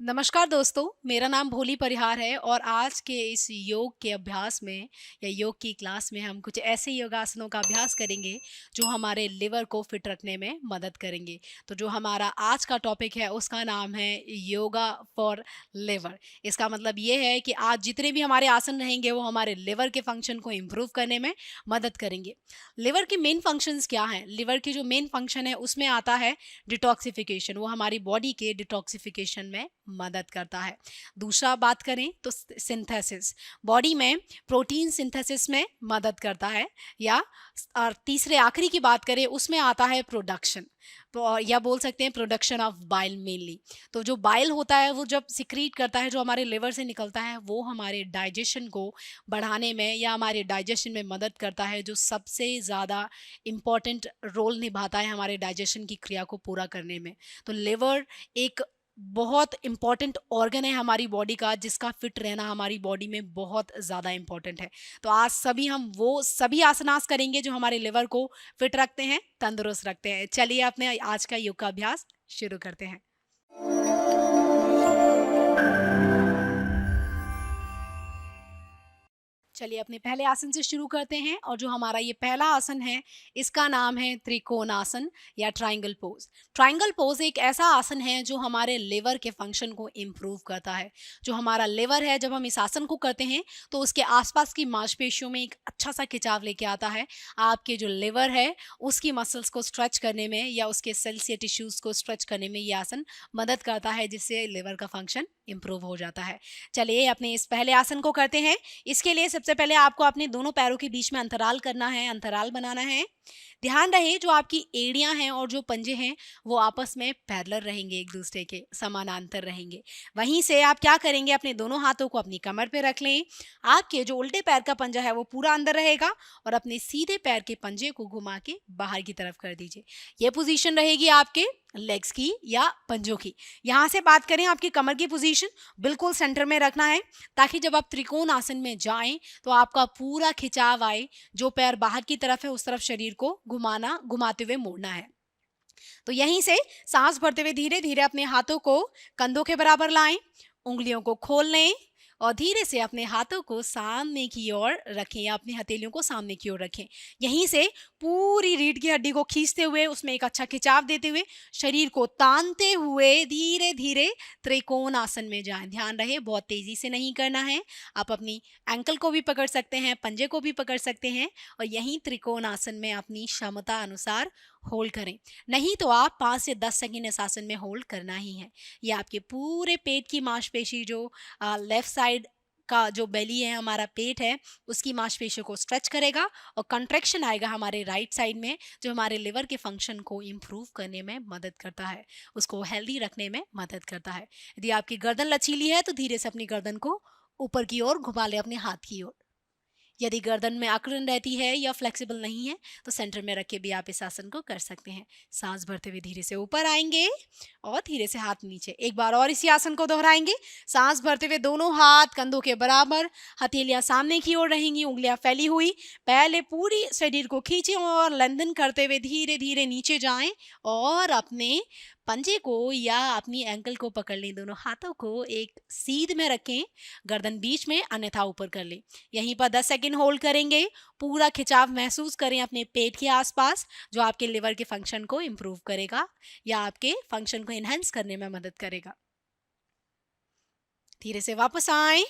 नमस्कार दोस्तों, मेरा नाम भोली परिहार है और आज के इस योग के अभ्यास में या योग की क्लास में हम कुछ ऐसे योगासनों का अभ्यास करेंगे जो हमारे लिवर को फिट रखने में मदद करेंगे। तो जो हमारा आज का टॉपिक है उसका नाम है योगा फॉर लिवर। इसका मतलब ये है कि आज जितने भी हमारे आसन रहेंगे वो हमारे लिवर के फंक्शन को इम्प्रूव करने में मदद करेंगे। लिवर की मेन फंक्शंस क्या हैं? लिवर की जो मेन फंक्शन है उसमें आता है डिटॉक्सिफिकेशन। वो हमारी बॉडी के डिटॉक्सिफिकेशन में मदद करता है। दूसरा बात करें तो सिंथेसिस, बॉडी में प्रोटीन सिंथेसिस में मदद करता है। या और तीसरे आखिरी की बात करें उसमें आता है प्रोडक्शन, या बोल सकते हैं प्रोडक्शन ऑफ बाइल मेनली। तो जो बाइल होता है वो जब सिक्रीट करता है, जो हमारे लिवर से निकलता है, वो हमारे डाइजेशन को बढ़ाने में या हमारे डाइजेशन में मदद करता है, जो सबसे ज़्यादा इम्पॉर्टेंट रोल निभाता है हमारे डाइजेशन की क्रिया को पूरा करने में। तो लिवर एक बहुत इम्पॉर्टेंट ऑर्गन है हमारी बॉडी का, जिसका फिट रहना हमारी बॉडी में बहुत ज़्यादा इम्पॉर्टेंट है। तो आज हम वो सभी आसनास करेंगे जो हमारे लिवर को फिट रखते हैं, तंदुरुस्त रखते हैं। चलिए अपने आज का योग का अभ्यास शुरू करते हैं। चलिए अपने पहले आसन से शुरू करते हैं और जो हमारा ये पहला आसन है इसका नाम है त्रिकोण आसन या ट्रायंगल पोज। ट्रायंगल पोज एक ऐसा आसन है जो हमारे लिवर के फंक्शन को इम्प्रूव करता है। जो हमारा लिवर है, जब हम इस आसन को करते हैं तो उसके आसपास की मांसपेशियों में एक अच्छा सा खिंचाव लेके आता है। आपके जो लिवर है उसकी मसल्स को स्ट्रेच करने में या उसके सेल्स या टिश्यूज को स्ट्रेच करने में ये आसन मदद करता है, जिससे लिवर का फंक्शन इम्प्रूव हो जाता है। चलिए अपने इस पहले आसन को करते हैं। इसके लिए सबसे पहले आपको अपने दोनों पैरों के बीच में अंतराल करना है, अंतराल बनाना है। ध्यान रहे जो आपकी एड़ियां हैं और जो पंजे हैं वो आपस में पैरेलल रहेंगे, एक दूसरे के समानांतर रहेंगे। वहीं से आप क्या करेंगे, अपने दोनों हाथों को अपनी कमर पे रख लें। आपके जो उल्टे पैर का पंजा है वो पूरा अंदर रहेगा और अपने सीधे पैर के पंजे को घुमा के बाहर की तरफ कर दीजिए। ये पोजीशन रहेगी आपके लेग्स की या पंजों की। यहाँ से बात करें आपकी कमर की पोजीशन बिल्कुल सेंटर में रखना है, ताकि जब आप त्रिकोण आसन में जाएं तो आपका पूरा खिंचाव आए। जो पैर बाहर की तरफ है उस तरफ शरीर को घुमाते हुए मोड़ना है। तो यहीं से सांस भरते हुए धीरे धीरे अपने हाथों को कंधों के बराबर लाएं, उंगलियों को खोल लें और धीरे से अपने हाथों को सामने की ओर रखें या अपनी हथेलियों को सामने की ओर रखें। यहीं से पूरी रीढ़ की हड्डी को खींचते हुए उसमें एक अच्छा खिंचाव देते हुए शरीर को तानते हुए धीरे धीरे त्रिकोण आसन में जाएं। ध्यान रहे बहुत तेजी से नहीं करना है। आप अपनी एंकल को भी पकड़ सकते हैं, पंजे को भी पकड़ सकते हैं और यहीं त्रिकोण आसन में अपनी क्षमता अनुसार होल्ड करें। नहीं तो आप 5 से 10 सेकंड इस आसन में होल्ड करना ही है। ये आपके पूरे पेट की मांसपेशी, जो लेफ्ट साइड का जो बेली है, हमारा पेट है, उसकी मांसपेशियों को स्ट्रेच करेगा और कंट्रैक्शन आएगा हमारे राइट साइड में, जो हमारे लिवर के फंक्शन को इम्प्रूव करने में मदद करता है, उसको हेल्दी रखने में मदद करता है। यदि आपकी गर्दन लचीली है तो धीरे से अपनी गर्दन को ऊपर की ओर घुमा ले, अपने हाथ की ओर। यदि गर्दन में अकड़न रहती है या फ्लेक्सिबल नहीं है तो सेंटर में रख के भी आप इस आसन को कर सकते हैं। सांस भरते हुए धीरे से ऊपर आएंगे और धीरे से हाथ नीचे। एक बार और इसी आसन को दोहराएंगे। सांस भरते हुए दोनों हाथ कंधों के बराबर, हथेलियां सामने की ओर रहेंगी, उंगलियां फैली हुई। पहले पूरी शरीर को खींचें और लंदन करते हुए धीरे धीरे नीचे जाएं और अपने पंजे को या अपनी एंकल को पकड़ लें। दोनों हाथों को एक सीध में रखें, गर्दन बीच में, अन्यथा ऊपर कर लें। यहीं पर 10 सेकंड होल्ड करेंगे। पूरा खिंचाव महसूस करें अपने पेट के आसपास, जो आपके लिवर के फंक्शन को इम्प्रूव करेगा या आपके फंक्शन को एनहांस करने में मदद करेगा। धीरे से वापस आएं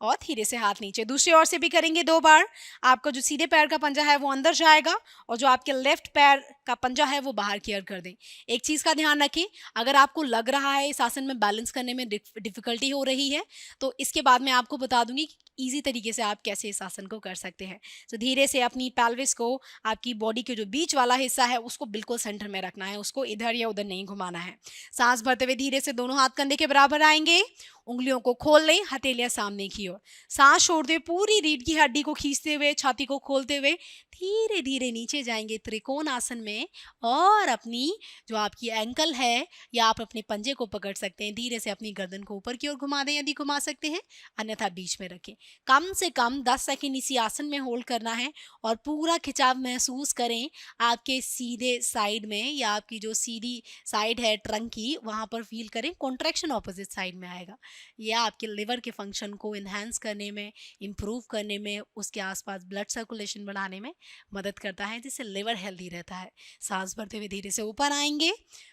और धीरे से हाथ नीचे। दूसरी ओर से भी करेंगे 2 बार। आपका जो सीधे पैर का पंजा है वो अंदर जाएगा और जो आपके लेफ्ट पैर का पंजा है वो बाहर की ओर कर दें। एक चीज़ का ध्यान रखें, अगर आपको लग रहा है इस आसन में बैलेंस करने में डिफिकल्टी हो रही है तो इसके बाद मैं आपको बता दूंगी कि ईजी तरीके से आप कैसे इस आसन को कर सकते हैं। तो धीरे से अपनी पेल्विस को, आपकी बॉडी के जो बीच वाला हिस्सा है उसको बिल्कुल सेंटर में रखना है, उसको इधर या उधर नहीं घुमाना है। सांस भरते हुए धीरे से दोनों हाथ कंधे के बराबर आएंगे, उंगलियों को खोल लें, हथेलियां सामने की ओर। सांस छोड़ते हुए पूरी रीढ़ की हड्डी को खींचते हुए, छाती को खोलते हुए धीरे धीरे नीचे जाएंगे त्रिकोण आसन में और अपनी जो आपकी एंकल है या आप अपने पंजे को पकड़ सकते हैं, धीरे से अपनी गर्दन को ऊपर की ओर घुमा दें यदि घुमा सकते हैं, अन्यथा बीच में रखें। कम से कम 10 सेकंड इसी आसन में होल्ड करना है और पूरा खिंचाव महसूस करें आपके सीधे साइड में, या आपकी जो सीधी साइड है ट्रंक की वहाँ पर फील करें, कॉन्ट्रैक्शन ऑपोजिट साइड में आएगा। यह आपके लिवर के फंक्शन को इन्हांस करने में, इम्प्रूव करने में, उसके आसपास ब्लड सर्कुलेशन बढ़ाने में मदद करता है, जिससे लिवर हेल्दी रहता है। सांस भरते हुए धीरे से ऊपर आएंगे,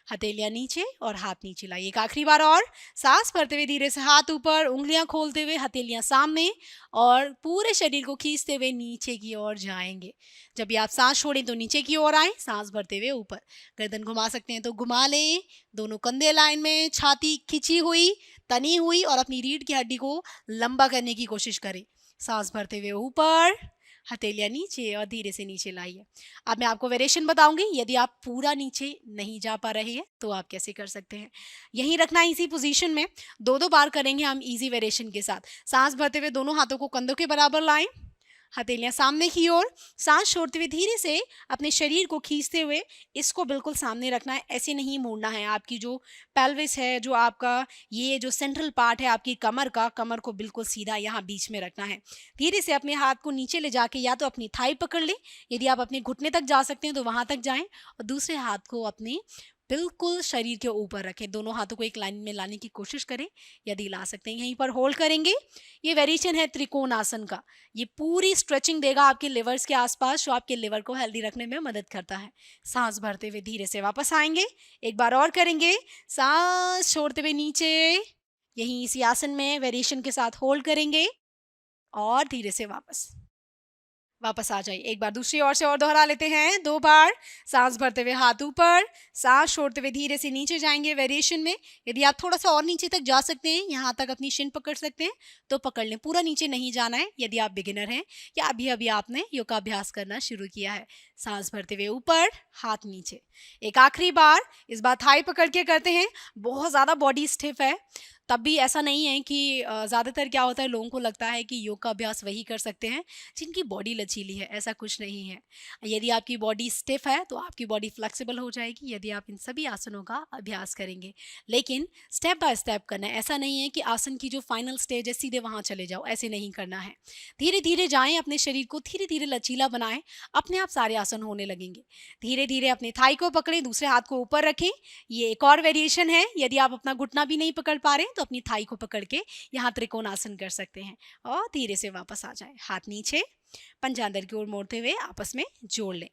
हथेलियां नीचे और हाथ नीचे लाइए। एक आखिरी बार और, सांस भरते हुए धीरे से हाथ ऊपर, उंगलियां खोलते हुए, हथेलियां सामने और पूरे शरीर को खींचते हुए नीचे की ओर जाएंगे। जब भी आप सांस छोड़ें तो नीचे की ओर आए, सांस भरते हुए ऊपर। गर्दन घुमा सकते हैं तो घुमा लें, दोनों कंधे लाइन में, छाती खिंची हुई, तनी हुई और अपनी रीढ़ की हड्डी को लंबा करने की कोशिश करें। सांस भरते हुए ऊपर, हथेलियां नीचे और धीरे से नीचे लाइए। अब मैं आपको वेरिएशन बताऊंगी, यदि आप पूरा नीचे नहीं जा पा रहे हैं तो आप कैसे कर सकते हैं। यहीं रखना है इसी पोजीशन में, 2 बार करेंगे हम इजी वेरिएशन के साथ। सांस भरते हुए दोनों हाथों को कंधों के बराबर लाएं, हथेलियां सामने की ओर, सांस छोड़ते हुए धीरे से अपने शरीर को खींचते हुए इसको बिल्कुल सामने रखना है, ऐसे नहीं मोड़ना है। आपकी जो पेल्विस है, जो आपका ये जो सेंट्रल पार्ट है आपकी कमर का, कमर को बिल्कुल सीधा यहाँ बीच में रखना है। धीरे से अपने हाथ को नीचे ले जाके या तो अपनी थाई पकड़ लें, यदि आप अपने घुटने तक जा सकते हैं तो वहां तक जाएं, और दूसरे हाथ को अपने बिल्कुल शरीर के ऊपर रखें। दोनों हाथों को एक लाइन में लाने की कोशिश करें, यदि ला सकते हैं। यहीं पर होल्ड करेंगे। ये वेरिएशन है त्रिकोण आसन का। ये पूरी स्ट्रेचिंग देगा आपके लिवर्स के आसपास, जो आपके लिवर को हेल्दी रखने में मदद करता है। सांस भरते हुए धीरे से वापस आएंगे, एक बार और करेंगे। सांस छोड़ते हुए नीचे, यहीं इसी आसन में वेरिएशन के साथ होल्ड करेंगे और धीरे से वापस आ जाइए। एक बार दूसरी ओर से और दोहरा लेते हैं, 2 बार। सांस भरते हुए हाथ ऊपर, सांस छोड़ते हुए धीरे से नीचे जाएंगे वेरिएशन में। यदि आप थोड़ा सा और नीचे तक जा सकते हैं, यहाँ तक अपनी शिन पकड़ सकते हैं तो पकड़ लें, पूरा नीचे नहीं जाना है यदि आप बिगिनर हैं या अभी अभी आपने योगाभ्यास करना शुरू किया है। सांस भरते हुए ऊपर, हाथ नीचे। एक आखिरी बार, इस बार थाई पकड़ के करते हैं। बहुत ज़्यादा बॉडी स्टिफ है, तब भी ऐसा नहीं है कि ज़्यादातर क्या होता है, लोगों को लगता है कि योग का अभ्यास वही कर सकते हैं जिनकी बॉडी लचीली है। ऐसा कुछ नहीं है। यदि आपकी बॉडी स्टिफ है तो आपकी बॉडी फ्लेक्सिबल हो जाएगी यदि आप इन सभी आसनों का अभ्यास करेंगे। लेकिन स्टेप बाय स्टेप करना है। ऐसा नहीं है कि आसन की जो फाइनल स्टेज है सीधे वहाँ चले जाओ, ऐसे नहीं करना है। धीरे धीरे जाएं, अपने शरीर को धीरे धीरे लचीला बनाएं, अपने आप सारे आसन होने लगेंगे। धीरे धीरे अपने थाई को पकड़ें, दूसरे हाथ को ऊपर रखें। ये एक और वेरिएशन है। यदि आप अपना घुटना भी नहीं पकड़ पा रहे हैं तो अपनी थाई को पकड़ के यहाँ त्रिकोणासन कर सकते हैं और धीरे से वापस आ जाए। हाथ नीचे, पंजा अंदर की ओर मोड़ते हुए आपस में जोड़ लें।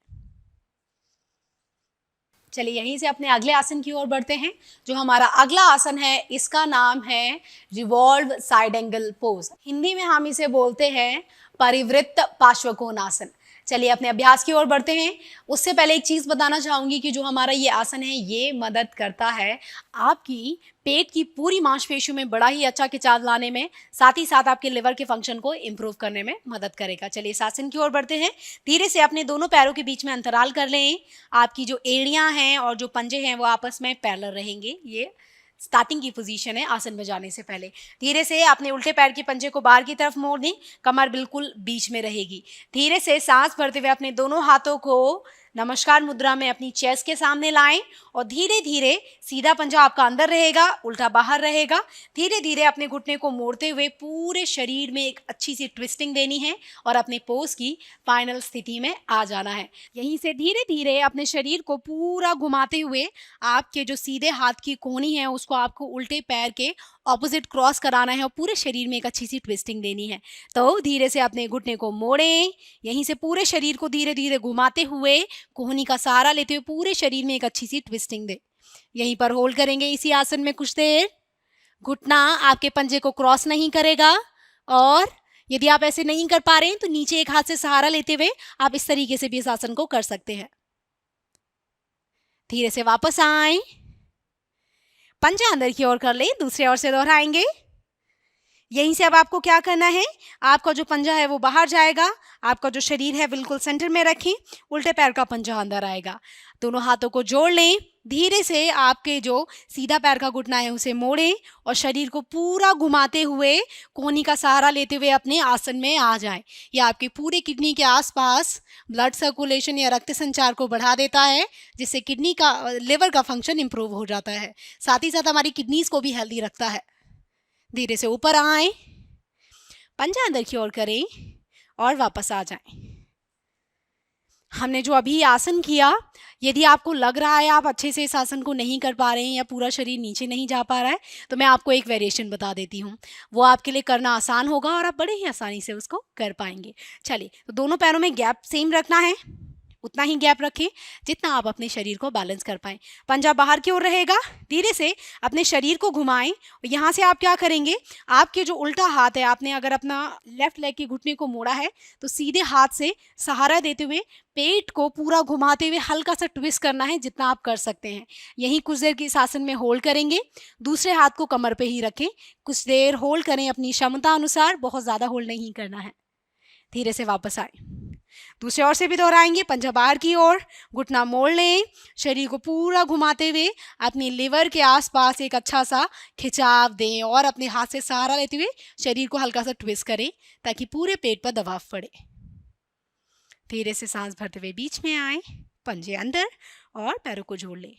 चलिए यहीं से अपने अगले आसन की ओर बढ़ते हैं। जो हमारा अगला आसन है इसका नाम है revolve side angle pose. Hindi में हम इसे बोलते हैं परिवृत्त पार्श्वकोणासन। चलिए अपने अभ्यास की ओर बढ़ते हैं। उससे पहले एक चीज़ बताना चाहूँगी कि जो हमारा ये आसन है ये मदद करता है आपकी पेट की पूरी मांसपेशियों में बड़ा ही अच्छा खिंचाव लाने में, साथ ही साथ आपके लिवर के फंक्शन को इम्प्रूव करने में मदद करेगा। चलिए इस आसन की ओर बढ़ते हैं। धीरे से अपने दोनों पैरों के बीच में अंतराल कर लें। आपकी जो एड़ियाँ हैं और जो पंजे हैं वो आपस में पैरेलल रहेंगे। ये स्टार्टिंग की पोजीशन है आसन में जाने से पहले। धीरे से अपने उल्टे पैर के पंजे को बाहर की तरफ मोड़ दें, कमर बिल्कुल बीच में रहेगी। धीरे से सांस भरते हुए अपने दोनों हाथों को नमस्कार मुद्रा में अपनी चेस्ट के सामने लाएं और धीरे धीरे सीधा पंजा आपका अंदर रहेगा, उल्टा बाहर रहेगा। धीरे धीरे अपने घुटने को मोड़ते हुए पूरे शरीर में एक अच्छी सी ट्विस्टिंग देनी है और अपने पोज की फाइनल स्थिति में आ जाना है। यहीं से धीरे धीरे अपने शरीर को पूरा घुमाते हुए आपके जो सीधे हाथ की कोहनी है उसको आपको उल्टे पैर के ऑपोजिट क्रॉस कराना है और पूरे शरीर में एक अच्छी सी ट्विस्टिंग देनी है। तो धीरे से अपने घुटने को मोड़ें, यहीं से पूरे शरीर को धीरे धीरे घुमाते हुए कोहनी का सहारा लेते हुए पूरे शरीर में एक अच्छी सी ट्विस्टिंग दे। यहीं पर होल्ड करेंगे इसी आसन में कुछ देर। घुटना आपके पंजे को क्रॉस नहीं करेगा और यदि आप ऐसे नहीं कर पा रहे हैं तो नीचे एक हाथ से सहारा लेते हुए आप इस तरीके से भी इस आसन को कर सकते हैं। धीरे से वापस आए, पंजा अंदर की ओर कर ले, दूसरे ओर से दोहराएंगे। यहीं से अब आपको क्या करना है, आपका जो पंजा है वो बाहर जाएगा, आपका जो शरीर है बिल्कुल सेंटर में रखें, उल्टे पैर का पंजा अंदर आएगा। दोनों हाथों को जोड़ लें। धीरे से आपके जो सीधा पैर का घुटना है उसे मोड़ें और शरीर को पूरा घुमाते हुए कोहनी का सहारा लेते हुए अपने आसन में आ जाएं। यह आपकी पूरी किडनी के आसपास ब्लड सर्कुलेशन या रक्त संचार को बढ़ा देता है, जिससे किडनी का लिवर का फंक्शन इंप्रूव हो जाता है। साथ ही साथ हमारी किडनीज को भी हेल्दी रखता है। धीरे से ऊपर आए, पंजा अंदर की ओर करें और वापस आ जाएं। हमने जो अभी आसन किया, यदि आपको लग रहा है आप अच्छे से इस आसन को नहीं कर पा रहे हैं या पूरा शरीर नीचे नहीं जा पा रहा है, तो मैं आपको एक वेरिएशन बता देती हूँ। वो आपके लिए करना आसान होगा और आप बड़े ही आसानी से उसको कर पाएंगे। चलिए, तो दोनों पैरों में गैप सेम रखना है, उतना ही गैप रखें जितना आप अपने शरीर को बैलेंस कर पाएं। पंजा बाहर की ओर रहेगा। धीरे से अपने शरीर को घुमाएं। यहाँ से आप क्या करेंगे, आपके जो उल्टा हाथ है, आपने अगर अपना लेफ्ट लेग के घुटने को मोड़ा है तो सीधे हाथ से सहारा देते हुए पेट को पूरा घुमाते हुए हल्का सा ट्विस्ट करना है, जितना आप कर सकते हैं। यहीं कुछ देर की इस आसन में होल्ड करेंगे। दूसरे हाथ को कमर पे ही रखें, कुछ देर होल्ड करें अपनी क्षमता अनुसार, बहुत ज़्यादा होल्ड नहीं करना है। धीरे से वापस आए। दूसरे ओर से भी दोहराएंगे। पंजा बाहर की ओर, घुटना मोड़ लें, शरीर को पूरा घुमाते हुए अपनी लिवर के आसपास एक अच्छा सा खिंचाव दें और अपने हाथ से सहारा लेते हुए शरीर को हल्का सा ट्विस्ट करें ताकि पूरे पेट पर दबाव पड़े। धीरे से सांस भरते हुए बीच में आए, पंजे अंदर और पैरों को जोड़ लें।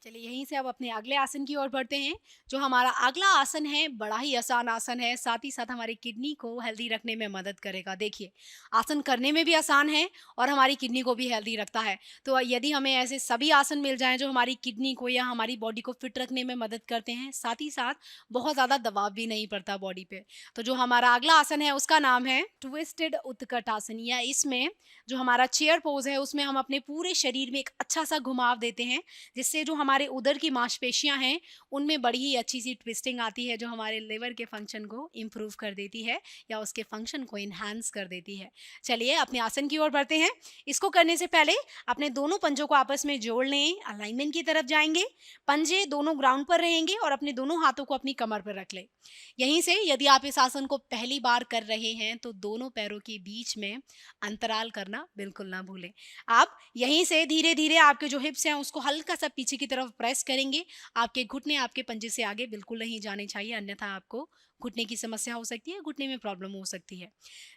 चलिए, यहीं से अब अपने अगले आसन की ओर बढ़ते हैं। जो हमारा अगला आसन है, बड़ा ही आसान आसन है, साथ ही साथ हमारी किडनी को हेल्दी रखने में मदद करेगा। देखिए, आसन करने में भी आसान है और हमारी किडनी को भी हेल्दी रखता है। तो यदि हमें ऐसे सभी आसन मिल जाएं जो हमारी किडनी को या हमारी बॉडी को फिट रखने में मदद करते हैं, साथ ही साथ बहुत ज़्यादा दबाव भी नहीं पड़ता बॉडी पे, तो जो हमारा अगला आसन है उसका नाम है ट्विस्टेड उत्कट आसन। या इसमें जो हमारा चेयर पोज है उसमें हम अपने पूरे शरीर में एक अच्छा सा घुमाव देते हैं, जिससे जो हमारे उदर की मांसपेशियां हैं उनमें बड़ी ही अच्छी सी ट्विस्टिंग आती है, जो हमारे लिवर के फंक्शन को इम्प्रूव कर देती है या उसके फंक्शन को इन्हांस कर देती है। चलिए, अपने आसन की ओर बढ़ते हैं। इसको करने से पहले अपने दोनों पंजों को आपस में जोड़ लें, अलाइनमेंट की तरफ जाएंगे। पंजे दोनों ग्राउंड पर रहेंगे और अपने दोनों हाथों को अपनी कमर पर रख लें। यहीं से यदि आप इस आसन को पहली बार कर रहे हैं तो दोनों पैरों के बीच में अंतराल करना बिल्कुल ना भूलें। आप यहीं से धीरे धीरे आपके जो हिप्स हैं उसको हल्का सा पीछे की तरफ प्रेस करेंगे। आपके घुटने आपके पंजे से आगे बिल्कुल नहीं जाने चाहिए, अन्यथा आपको घुटने की समस्या हो सकती है, घुटने में प्रॉब्लम हो सकती है।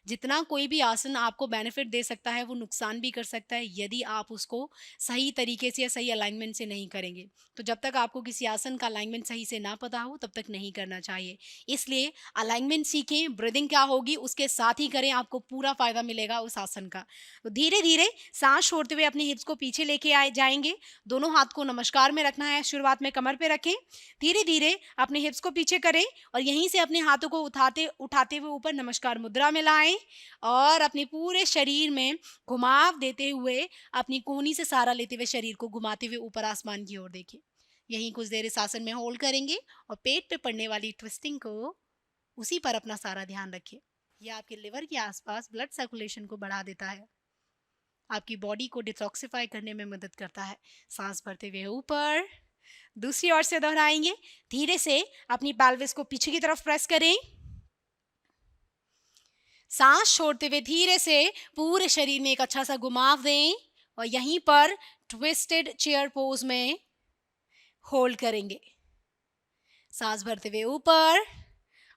जितना कोई भी आसन आपको बेनिफिट दे सकता है वो नुकसान भी कर सकता है यदि आप उसको सही तरीके से या सही अलाइनमेंट से नहीं करेंगे। तो जब तक आपको किसी आसन का अलाइनमेंट सही से ना पता हो तब तक नहीं करना चाहिए। इसलिए अलाइनमेंट सीखें, ब्रीदिंग क्या होगी उसके साथ ही करें, आपको पूरा फायदा मिलेगा उस आसन का। तो धीरे धीरे सांस छोड़ते हुए अपने हिप्स को पीछे लेके आए जाएंगे। दोनों हाथ को नमस्कार में रखना है, शुरुआत में कमर पे रखें। धीरे धीरे अपने हिप्स को पीछे करें और यहीं से अपने हाथों को उठाते उठाते हुए ऊपर नमस्कार मुद्रा में लाएं और अपने पूरे शरीर में घुमाव देते हुए अपनी कोहनी से सहारा लेते हुए शरीर को घुमाते हुए ऊपर आसमान की ओर देखिए। यहीं कुछ देर इस आसन में होल्ड करेंगे और पेट पे पड़ने वाली ट्विस्टिंग को, उसी पर अपना सारा ध्यान रखिए। यह आपके लिवर के आसपास ब्लड सर्कुलेशन को बढ़ा देता है, आपकी बॉडी को डिटॉक्सिफाई करने में मदद करता है। सांस भरते हुए ऊपर, दूसरी ओर से दोहराएंगे। धीरे से अपनी पेल्विस को पीछे की तरफ प्रेस करें। सांस छोड़ते हुए धीरे से पूरे शरीर में एक अच्छा सा घुमाव दें और यहीं पर ट्विस्टेड चेयर पोज में होल्ड करेंगे। सांस भरते हुए ऊपर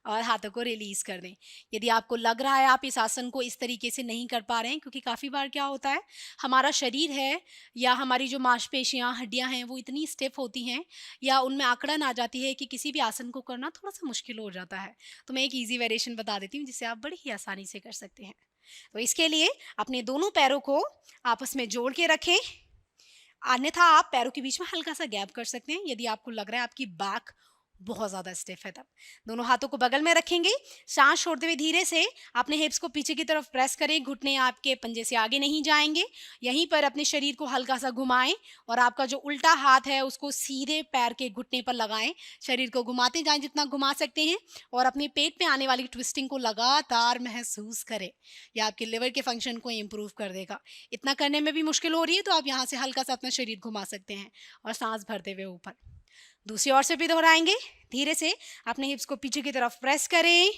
और हाथों को रिलीज कर दें। यदि आपको लग रहा है आप इस आसन को इस तरीके से नहीं कर पा रहे हैं, क्योंकि काफ़ी बार क्या होता है, हमारा शरीर है या हमारी जो मांसपेशियां, हड्डियां हैं, वो इतनी स्टिफ होती हैं या उनमें आकड़न आ जाती है कि किसी भी आसन को करना थोड़ा सा मुश्किल हो जाता है। तो मैं एक ईजी वेरिएशन बता देती हूँ जिससे आप बड़ी ही आसानी से कर सकते हैं। तो इसके लिए अपने दोनों पैरों को आपस में जोड़ के रखें, अन्यथा आप पैरों के बीच में हल्का सा गैप कर सकते हैं यदि आपको लग रहा है आपकी बैक बहुत ज़्यादा स्टिफ है। तब दोनों हाथों को बगल में रखेंगे। सांस छोड़ते हुए धीरे से अपने हिप्स को पीछे की तरफ प्रेस करें, घुटने आपके पंजे से आगे नहीं जाएंगे। यहीं पर अपने शरीर को हल्का सा घुमाएं और आपका जो उल्टा हाथ है उसको सीधे पैर के घुटने पर लगाएं। शरीर को घुमाते जाएं जितना घुमा सकते हैं और अपने पेट में आने वाली ट्विस्टिंग को लगातार महसूस करें। यह आपके लिवर के फंक्शन को इम्प्रूव कर देगा। इतना करने में भी मुश्किल हो रही है तो आप यहाँ से हल्का सा अपना शरीर घुमा सकते हैं और सांस भरते हुए ऊपर। दूसरी ओर से भी दोहराएंगे। धीरे से अपने हिप्स को पीछे की तरफ प्रेस करें।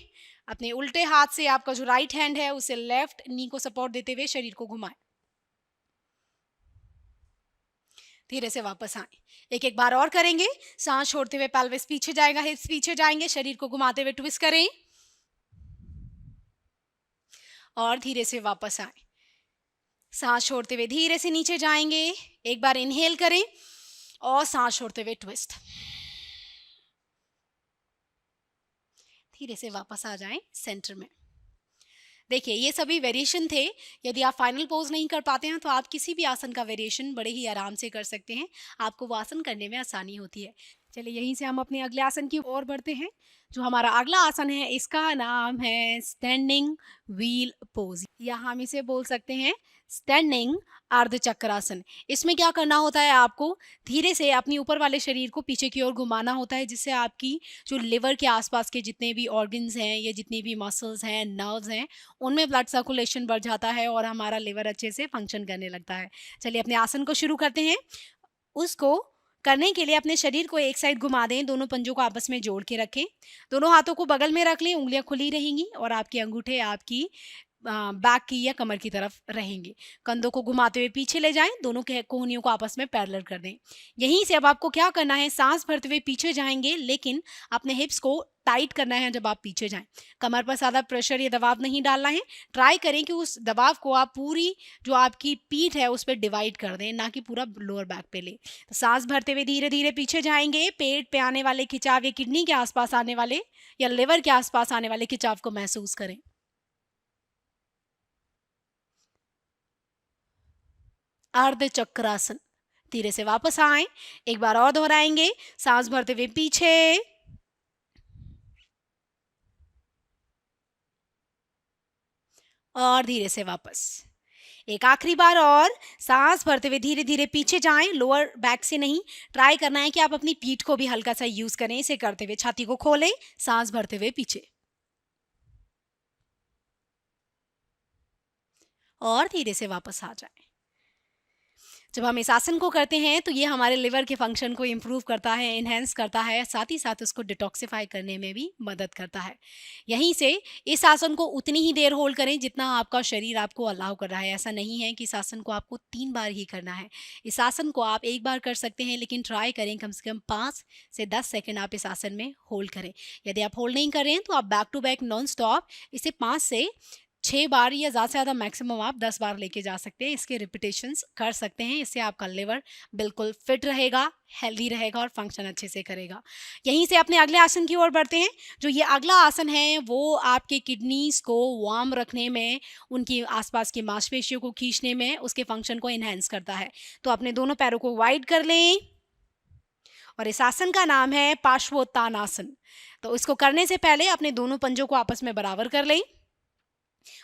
अपने उल्टे हाथ से आपका जो राइट हैंड है उसे लेफ्ट नी को सपोर्ट देते हुए शरीर को घुमाएं। धीरे से वापस आए। एक एक बार और करेंगे। सांस छोड़ते हुए पेल्विस पीछे जाएगा, हिप्स पीछे जाएंगे, शरीर को घुमाते हुए ट्विस्ट करें और धीरे से वापस आए। सांस छोड़ते हुए धीरे से नीचे जाएंगे। एक बार इनहेल करें और सांस छोड़ते हुए ट्विस्ट। धीरे से वापस आ जाएं सेंटर में। देखिए ये सभी वेरिएशन थे। यदि आप फाइनल पोज नहीं कर पाते हैं तो आप किसी भी आसन का वेरिएशन बड़े ही आराम से कर सकते हैं, आपको वो आसन करने में आसानी होती है। चलिए यहीं से हम अपने अगले आसन की ओर बढ़ते हैं। जो हमारा अगला आसन है इसका नाम है स्टैंडिंग व्हील पोज, या हम इसे बोल सकते हैं स्टैंडिंग अर्ध चक्रासन। इसमें क्या करना होता है, आपको धीरे से अपनी ऊपर वाले शरीर को पीछे की ओर घुमाना होता है, जिससे आपकी जो लिवर के आसपास के जितने भी ऑर्गन्स हैं या जितनी भी मसल्स हैं, नर्व्स हैं, उनमें ब्लड सर्कुलेशन बढ़ जाता है और हमारा लिवर अच्छे से फंक्शन करने लगता है। चलिए अपने आसन को शुरू करते हैं। उसको करने के लिए अपने शरीर को एक साइड घुमा दें, दोनों पंजों को आपस में जोड़ के रखें, दोनों हाथों को बगल में रख लें, उंगलियां खुली रहेंगी और आपके अंगूठे आपकी बैक की या कमर की तरफ रहेंगे। कंधों को घुमाते हुए पीछे ले जाएं, दोनों के कोहनियों को आपस में पैरेलल कर दें। यहीं से अब आपको क्या करना है, सांस भरते हुए पीछे जाएंगे, लेकिन अपने हिप्स को टाइट करना है जब आप पीछे जाएं। कमर पर ज़्यादा प्रेशर या दबाव नहीं डालना है। ट्राई करें कि उस दबाव को आप पूरी जो आपकी पीठ है उस पर डिवाइड कर दें, ना कि पूरा लोअर बैक पे ले। तो सांस भरते हुए धीरे धीरे पीछे जाएंगे। पेट पे आने वाले खिंचाव या किडनी के आसपास आने वाले या लिवर के आसपास आने वाले खिंचाव को महसूस करें। अर्ध चक्रासन। धीरे से वापस आए, एक बार और दोहराएंगे। सांस भरते हुए पीछे और धीरे से वापस। एक आखिरी बार और सांस भरते हुए धीरे धीरे पीछे जाएं, लोअर बैक से नहीं। ट्राई करना है कि आप अपनी पीठ को भी हल्का सा यूज करें। इसे करते हुए छाती को खोलें, सांस भरते हुए पीछे और धीरे से वापस आ जाएं। जब हम इस आसन को करते हैं तो ये हमारे लिवर के फंक्शन को इम्प्रूव करता है, इन्हेंस करता है, साथ ही साथ उसको डिटॉक्सिफाई करने में भी मदद करता है। यहीं से इस आसन को उतनी ही देर होल्ड करें जितना आपका शरीर आपको अलाउ कर रहा है। ऐसा नहीं है कि इस आसन को आपको 3 बार ही करना है। इस आसन को आप 1 बार कर सकते हैं, लेकिन ट्राई करें कम से कम 5 से 10 सेकेंड आप इस आसन में होल्ड करें। यदि आप होल्ड नहीं कर रहे हैं तो आप back to back non stop इसे 5 से 6 बार या ज़्यादा से ज़्यादा मैक्सिमम आप 10 बार लेके जा सकते हैं। इसके रिपीटेशंस कर सकते हैं। इससे आपका लिवर बिल्कुल फिट रहेगा, हेल्दी रहेगा और फंक्शन अच्छे से करेगा। यहीं से अपने अगले आसन की ओर बढ़ते हैं। जो ये अगला आसन है वो आपके किडनीज को वार्म रखने में, उनकी आसपास की मांसपेशियों को खींचने में, उसके फंक्शन को इन्हेंस करता है। तो अपने दोनों पैरों को वाइड कर लें और इस आसन का नाम है पार्श्वोत्तानासन। तो इसको करने से पहले अपने दोनों पंजों को आपस में बराबर कर लें।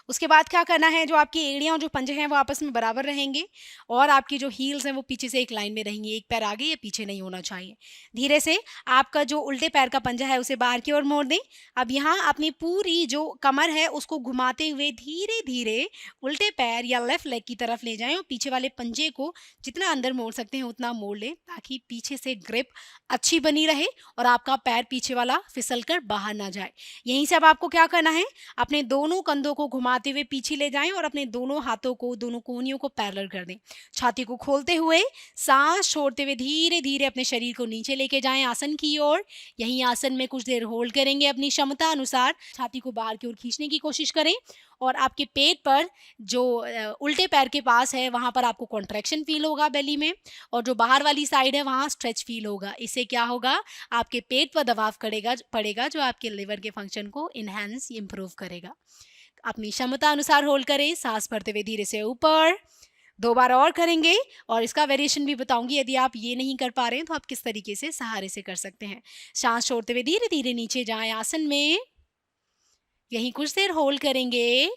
उसके बाद क्या करना है, जो आपकी एड़ियाँ और जो पंजे हैं वो आपस में बराबर रहेंगे और आपकी जो हील्स हैं वो पीछे से एक लाइन में रहेंगी। एक पैर आगे या पीछे नहीं होना चाहिए। धीरे से आपका जो उल्टे पैर का पंजा है उसे बाहर की ओर मोड़ दें। अब यहाँ अपनी पूरी जो कमर है उसको घुमाते हुए धीरे धीरे उल्टे पैर या लेफ्ट लेग की तरफ ले जाएं और पीछे वाले पंजे को जितना अंदर मोड़ सकते हैं उतना मोड़ लें, ताकि पीछे से ग्रिप अच्छी बनी रहे और आपका पैर पीछे वाला फिसल कर बाहर ना जाए। यहीं से अब आपको क्या करना है, अपने दोनों कंधों को घुमाते हुए पीछे ले जाएं और अपने दोनों हाथों को, दोनों कोहनियों को पैरेलल कर दें। छाती को खोलते हुए सांस छोड़ते हुए धीरे धीरे अपने शरीर को नीचे लेके जाएं आसन की ओर। यहीं आसन में कुछ देर होल्ड करेंगे। अपनी क्षमता अनुसार छाती को बाहर की ओर खींचने की कोशिश करें और आपके पेट पर जो उल्टे पैर के पास है वहां पर आपको कॉन्ट्रैक्शन फील होगा बेली में, और जो बाहर वाली साइड है वहां स्ट्रेच फील होगा। इससे क्या होगा, आपके पेट पर दबाव पड़ेगा जो आपके लिवर के फंक्शन को इन्हेंस इंप्रूव करेगा। अपनी क्षमता अनुसार होल्ड करें, सांस भरते हुए धीरे से ऊपर। 2 बार और करेंगे और इसका वेरिएशन भी बताऊंगी। यदि आप ये नहीं कर पा रहे हैं तो आप किस तरीके से सहारे से कर सकते हैं। सांस छोड़ते हुए धीरे धीरे नीचे जाएं आसन में। यहीं कुछ देर होल्ड करेंगे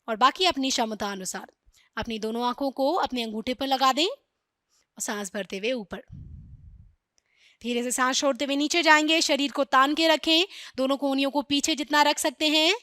और बाकी अपनी क्षमता अनुसार अपनी दोनों आंखों को अपने अंगूठे पर लगा दें और सांस भरते हुए ऊपर। धीरे से सांस छोड़ते हुए नीचे जाएंगे। शरीर को तान के रखें, दोनों कोहनियों को पीछे जितना रख सकते हैं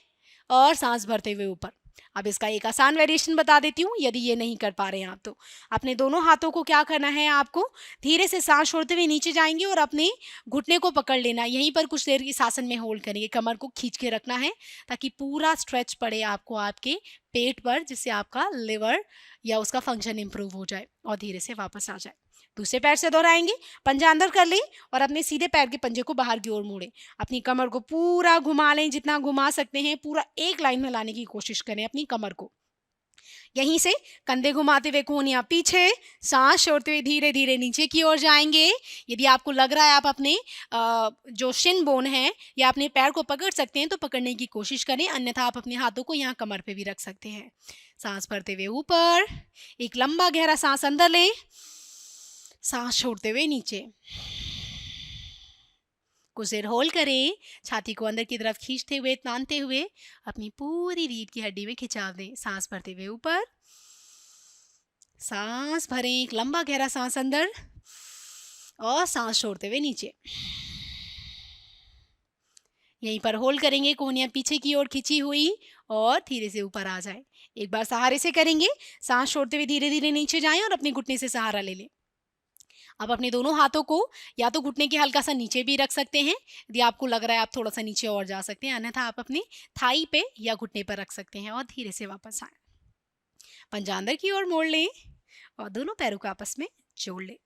और सांस भरते हुए ऊपर। अब इसका एक आसान वेरिएशन बता देती हूँ, यदि ये नहीं कर पा रहे हैं आप तो अपने दोनों हाथों को क्या करना है, आपको धीरे से सांस छोड़ते हुए नीचे जाएंगे और अपने घुटने को पकड़ लेना। यहीं पर कुछ देर इस आसन में होल्ड करेंगे। कमर को खींच के रखना है ताकि पूरा स्ट्रेच पड़े आपको आपके पेट पर, जिससे आपका लिवर या उसका फंक्शन इंप्रूव हो जाए और धीरे से वापस आ जाए। दूसरे पैर से दोहराएंगे। पंजा अंदर कर लें और अपने सीधे पैर के पंजे को बाहर की ओर मोड़ें। अपनी कमर को पूरा घुमा लें, जितना घुमा सकते हैं पूरा एक लाइन में लाने की कोशिश करें अपनी कमर को। यहीं से कंधे घुमाते हुए कोहनियाँ पीछे, सांस छोड़ते हुए धीरे धीरे नीचे की ओर जाएंगे। यदि आपको लग रहा है आप अपने जो शिन बोन है या अपने पैर को पकड़ सकते हैं तो पकड़ने की कोशिश करें, अन्यथा आप अपने हाथों को यहाँ कमर पे भी रख सकते हैं। सांस भरते हुए ऊपर, एक लंबा गहरा सांस अंदर लें, सांस छोड़ते हुए नीचे। कुछ देर होल्ड करें, छाती को अंदर की तरफ खींचते हुए, तानते हुए अपनी पूरी रीढ़ की हड्डी में खिंचाव दें। सांस भरते हुए ऊपर, सांस भरें, एक लंबा गहरा सांस अंदर और सांस छोड़ते हुए नीचे। यहीं पर होल्ड करेंगे, कोहनियाँ पीछे की ओर खिंची हुई और धीरे से ऊपर आ जाए। एक बार सहारे से करेंगे, सांस छोड़ते हुए धीरे धीरे नीचे जाएं और अपने घुटने से सहारा ले लें। अब अपने दोनों हाथों को या तो घुटने के हल्का सा नीचे भी रख सकते हैं, यदि आपको लग रहा है आप थोड़ा सा नीचे और जा सकते हैं, अन्यथा आप अपनी थाई पे या घुटने पर रख सकते हैं और धीरे से वापस आए। पंजा अंदर की ओर मोड़ लें और दोनों पैरों को आपस में जोड़ लें।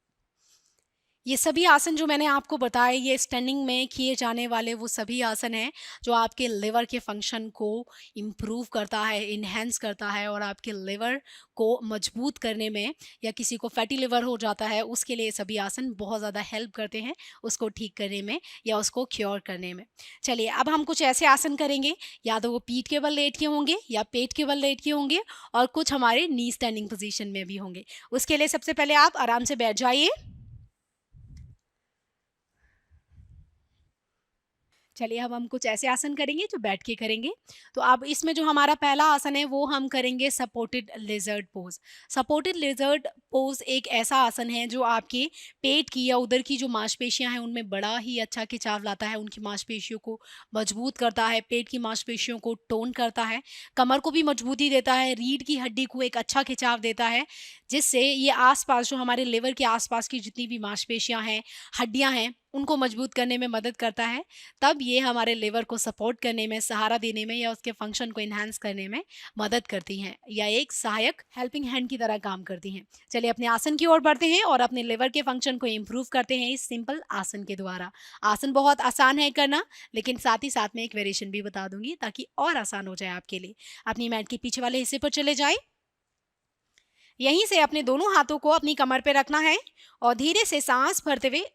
ये सभी आसन जो मैंने आपको बताए, ये स्टैंडिंग में किए जाने वाले वो सभी आसन हैं जो आपके लिवर के फंक्शन को इम्प्रूव करता है, इन्हेंस करता है और आपके लिवर को मजबूत करने में, या किसी को फैटी लिवर हो जाता है उसके लिए सभी आसन बहुत ज़्यादा हेल्प करते हैं उसको ठीक करने में या उसको क्योर करने में। चलिए अब हम कुछ ऐसे आसन करेंगे, या तो वो पीठ के बल लेट के होंगे या पेट के बल लेट के होंगे और कुछ हमारे नी स्टैंडिंग पोजीशन में भी होंगे। उसके लिए सबसे पहले आप आराम से बैठ जाइए। चलिए अब हम कुछ ऐसे आसन करेंगे जो बैठ के करेंगे। तो अब इसमें जो हमारा पहला आसन है वो हम करेंगे supported lizard pose. Supported lizard pose एक ऐसा आसन है जो आपके पेट की या उदर की जो मांसपेशियां हैं उनमें बड़ा ही अच्छा खिंचाव लाता है, उनकी मांसपेशियों को मजबूत करता है, पेट की मांसपेशियों को टोन करता है, कमर को भी मजबूती देता है, रीढ़ की हड्डी को एक अच्छा खिंचाव देता है, जिससे ये आसपास जो हमारे लिवर के आसपास की जितनी भी मांसपेशियां हैं, हड्डियां हैं, उनको मजबूत करने में मदद करता है। तब ये हमारे लिवर को सपोर्ट करने में, सहारा देने में या उसके फंक्शन को इन्हांस करने में मदद करती हैं, या एक सहायक हेल्पिंग हैंड की तरह काम करती हैं। चलिए अपने आसन की ओर बढ़ते हैं और अपने लिवर के फंक्शन को इम्प्रूव करते हैं इस सिंपल आसन के द्वारा। आसन बहुत आसान है करना, लेकिन साथ ही साथ में एक वेरिएशन भी बता दूंगी ताकि और आसान हो जाए आपके लिए। अपनी मैट के पीछे वाले हिस्से पर चले जाए। यहीं से अपने दोनों हाथों को अपनी कमर पे रखना है और धीरे से सांस भरते हुए